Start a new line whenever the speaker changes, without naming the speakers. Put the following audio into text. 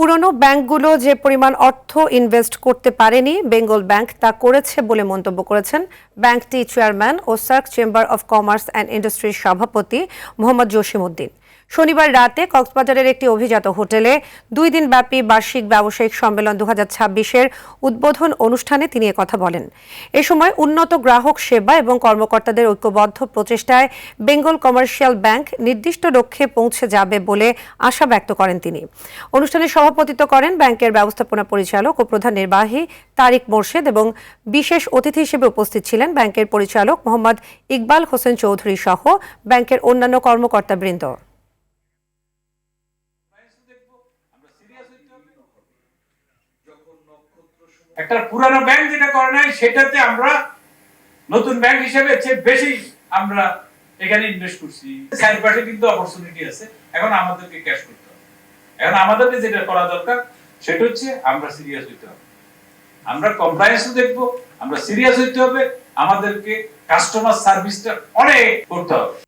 পুরনো ব্যাংকগুলো যে পরিমাণ অর্থ ইনভেস্ট করতে পারেনি বেঙ্গল ব্যাংক তা করেছে বলে মন্তব্য করেছেন ব্যাংকটি চেয়ারম্যান ও SAARC chamber of commerce and ইন্ডাস্ট্রির সভাপতি মোহাম্মদ জসিমউদ্দিন। শনিবার রাতে কক্সবাজারের একটি অভিজাত হোটেলে 2 দিনব্যাপী বার্ষিক ব্যবসায়িক সম্মেলন 2026-এর উদ্বোধন অনুষ্ঠানে তিনি কথা বলেন। এ সময় উন্নত গ্রাহক সেবা এবং কর্মকর্তাদের ঐক্যবদ্ধ প্রচেষ্টায় বেঙ্গল কমার্শিয়াল ব্যাংক নির্দিষ্ট লক্ষ্যে পৌঁছে যাবে বলে আশা ব্যক্ত করেন তিনি। অনুষ্ঠানে সভাপতিত্ব করেন ব্যাংকের ব্যবস্থাপনা পরিচালক ও প্রধান নির্বাহী তারিক মোর্শেদ এবং বিশেষ অতিথি হিসেবে উপস্থিত ছিলেন ব্যাংকের পরিচালক মোহাম্মদ ইকবাল হোসেন চৌধুরী সহ ব্যাংকের অন্যান্য কর্মকর্তাবৃন্দ।
একটা পুরানো ব্যাংক যেটা করে নাই সেটাতে আমরা নতুন ব্যাংক হিসেবে বেশি আমরা এখানে ইনভেস্ট করছি। সাইড পাশে কিন্তু অপরচুনিটি আছে, এখন আমাদেরকে ক্যাশ করতে হবে। এখন আমাদেরকে যেটা করা দরকার সেটা হচ্ছে আমরা সিরিয়াস হইতে হবে, আমরা কমপ্লায়েন্সও দেখবো, আমরা সিরিয়াস হইতে হবে, আমাদেরকে কাস্টমার সার্ভিসটা অনেক করতে হবে।